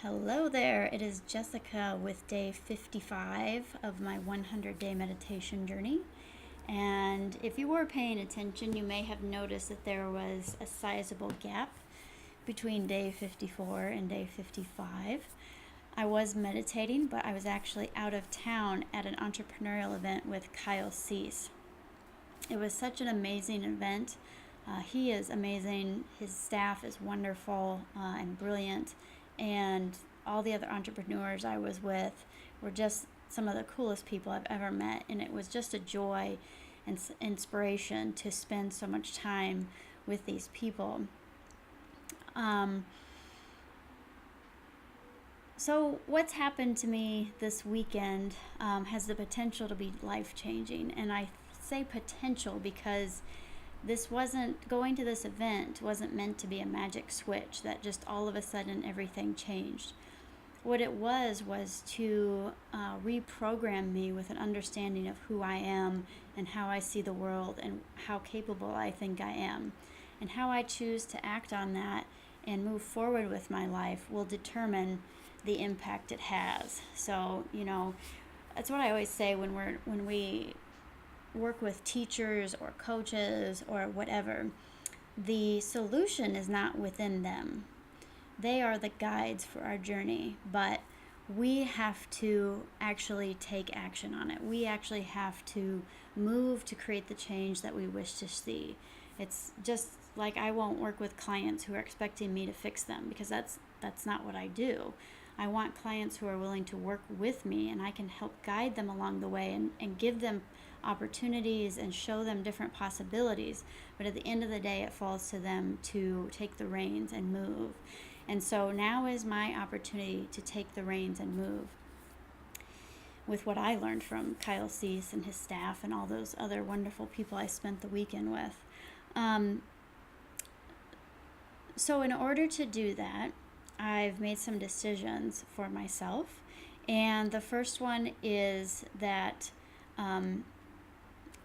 Hello there, it is Jessica with day 55 of my 100-day meditation journey. And if you were paying attention, you may have noticed that there was a sizable gap between day 54 and day 55. I was meditating, but I was actually out of town at an entrepreneurial event with Kyle Cease. It was such an amazing event. He is amazing. His staff is wonderful and brilliant. And all the other entrepreneurs I was with were just some of the coolest people I've ever met. And it was just a joy and inspiration to spend so much time with these people. So what's happened to me this weekend has the potential to be life-changing. And I say potential because going to this event wasn't meant to be a magic switch that just all of a sudden everything changed. What it was to reprogram me with an understanding of who I am and how I see the world and how capable I think I am. And how I choose to act on that and move forward with my life will determine the impact it has. So, that's what I always say when we work with teachers or coaches or whatever. The solution is not within them. They are the guides for our journey, but we have to actually take action on it. We actually have to move to create the change that we wish to see. It's just like I won't work with clients who are expecting me to fix them, because that's not what I do. I want clients who are willing to work with me, and I can help guide them along the way and give them opportunities and show them different possibilities. But at the end of the day, it falls to them to take the reins and move. And so now is my opportunity to take the reins and move with what I learned from Kyle Cease and his staff and all those other wonderful people I spent the weekend with. So in order to do that, I've made some decisions for myself. And the first one is that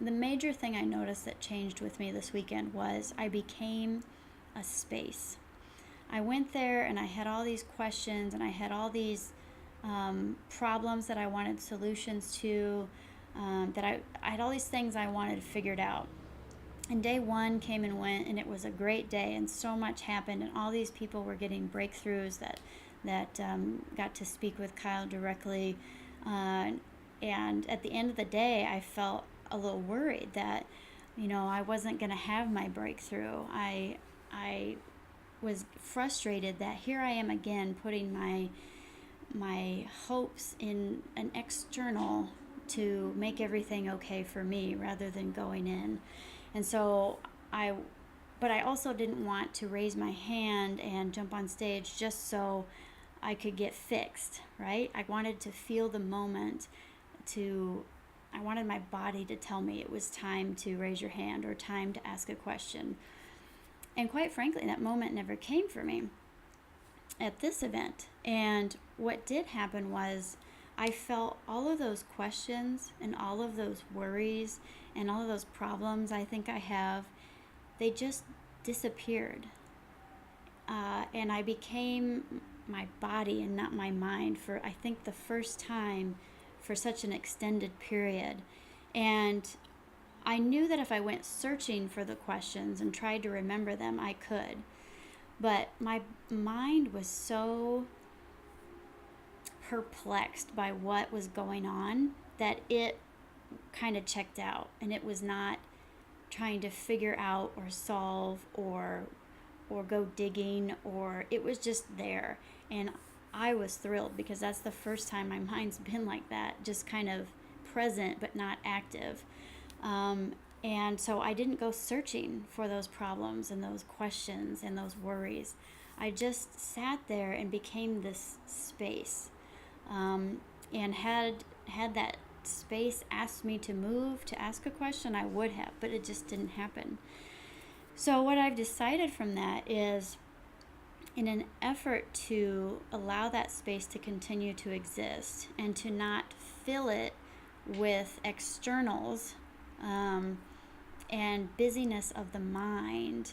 the major thing I noticed that changed with me this weekend was I became a space. I went there and I had all these questions and I had all these problems that I wanted solutions to, that I had all these things I wanted figured out. And day one came and went, and it was a great day, and so much happened, and all these people were getting breakthroughs that got to speak with Kyle directly. And at the end of the day, I felt a little worried that, I wasn't going to have my breakthrough. I was frustrated that here I am again putting my hopes in an external to make everything okay for me rather than going in. And so but I also didn't want to raise my hand and jump on stage just so I could get fixed, right? I wanted to feel the moment. I wanted my body to tell me it was time to raise your hand or time to ask a question. And quite frankly, that moment never came for me at this event. And what did happen was I felt all of those questions and all of those worries and all of those problems I think I have, they just disappeared. And I became my body and not my mind for, I think, the first time for such an extended period. And I knew that if I went searching for the questions and tried to remember them, I could. But my mind was so perplexed by what was going on that it kind of checked out, and it was not trying to figure out or solve or go digging, or it was just there. And I was thrilled because that's the first time my mind's been like that, just kind of present but not active. And so I didn't go searching for those problems and those questions and those worries. I just sat there and became this space. And had that space asked me to move, to ask a question, I would have, but it just didn't happen. So what I've decided from that is, in an effort to allow that space to continue to exist and to not fill it with externals and busyness of the mind,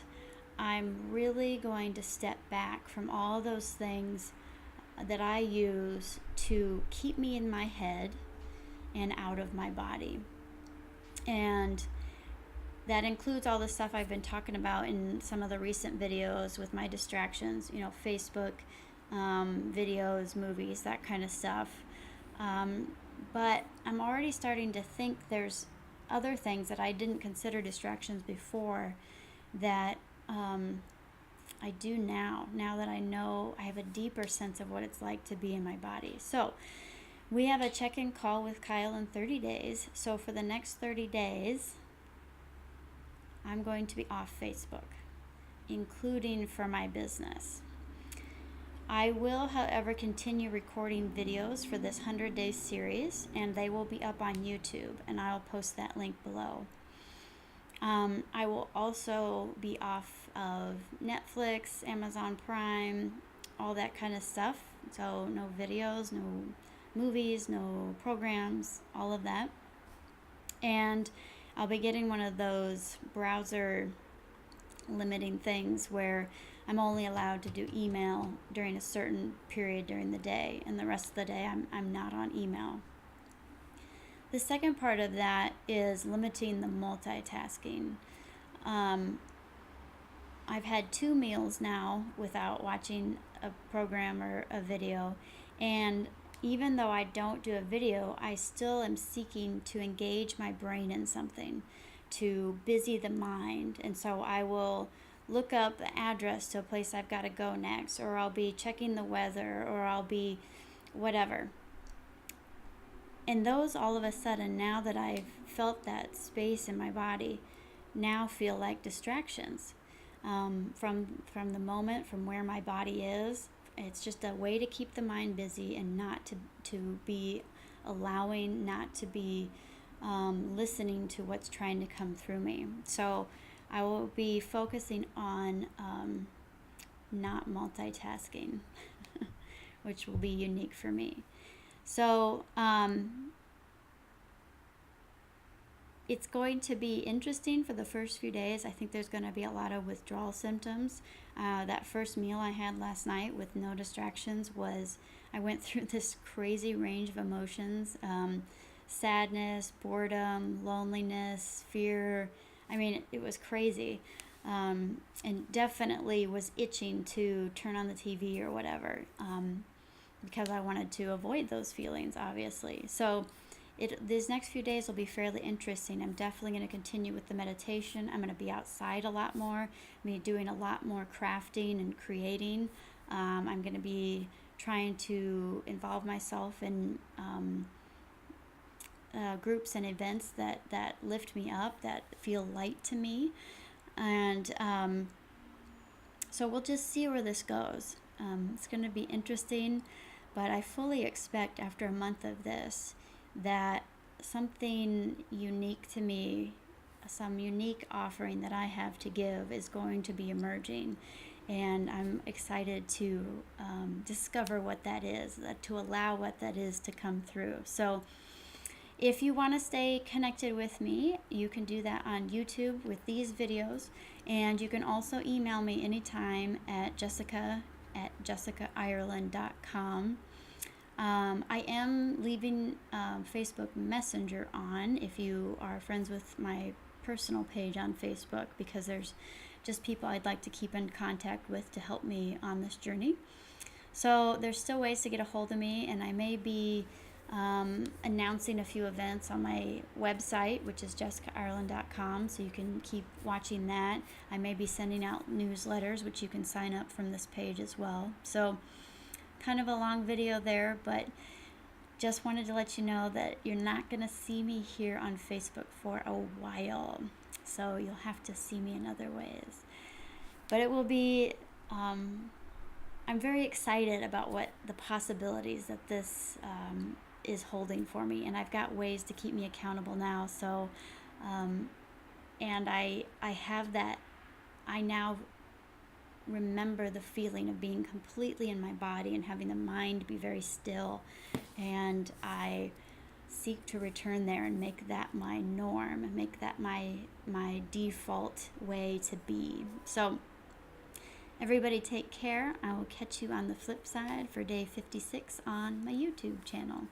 I'm really going to step back from all those things that I use to keep me in my head and out of my body. And that includes all the stuff I've been talking about in some of the recent videos with my distractions, Facebook, videos, movies, that kind of stuff. But I'm already starting to think there's other things that I didn't consider distractions before that I do now that I know I have a deeper sense of what it's like to be in my body. So we have a check-in call with Kyle in 30 days. So for the next 30 days, I'm going to be off Facebook, including for my business. I will, however, continue recording videos for this 100-day series, and they will be up on YouTube, and I'll post that link below. I will also be off of Netflix, Amazon Prime, all that kind of stuff. So no videos, no movies, no programs, all of that. And I'll be getting one of those browser limiting things where I'm only allowed to do email during a certain period during the day, and the rest of the day I'm not on email. The second part of that is limiting the multitasking. I've had 2 meals now without watching a program or a video, and even though I don't do a video, I still am seeking to engage my brain in something, to busy the mind. And so I will look up the address to a place I've got to go next, or I'll be checking the weather, or I'll be whatever. And those, all of a sudden, now that I've felt that space in my body, now feel like distractions. From the moment, from where my body is, it's just a way to keep the mind busy and not to be allowing, not to be listening to what's trying to come through me. So I will be focusing on not multitasking, which will be unique for me. So it's going to be interesting for the first few days. I think there's going to be a lot of withdrawal symptoms. That first meal I had last night with no distractions I went through this crazy range of emotions, sadness, boredom, loneliness, fear. I mean, it was crazy, and definitely was itching to turn on the TV or whatever, because I wanted to avoid those feelings, obviously. So these next few days will be fairly interesting. I'm definitely going to continue with the meditation. I'm going to be outside a lot more. I'm going to be doing a lot more crafting and creating. I'm going to be trying to involve myself in groups and events that lift me up, that feel light to me. And so we'll just see where this goes. It's going to be interesting, but I fully expect after a month of this that something unique to me, some unique offering that I have to give is going to be emerging. And I'm excited to discover what that is, to allow what that is to come through. So if you want to stay connected with me, you can do that on YouTube with these videos. And you can also email me anytime at jessica@jessicaireland.com. I am leaving Facebook Messenger on if you are friends with my personal page on Facebook, because there's just people I'd like to keep in contact with to help me on this journey. So there's still ways to get a hold of me, and I may be announcing a few events on my website, which is jessicaireland.com, so you can keep watching that. I may be sending out newsletters, which you can sign up from this page as well. So kind of a long video there, but just wanted to let you know that you're not going to see me here on Facebook for a while, so you'll have to see me in other ways. But it will be I'm very excited about what the possibilities that this is holding for me, and I've got ways to keep me accountable now. So and I have that. I now remember the feeling of being completely in my body and having the mind be very still, and I seek to return there and make that my norm, make that my default way to be. So Everybody take care. I will catch you on the flip side for day 56 on my YouTube channel.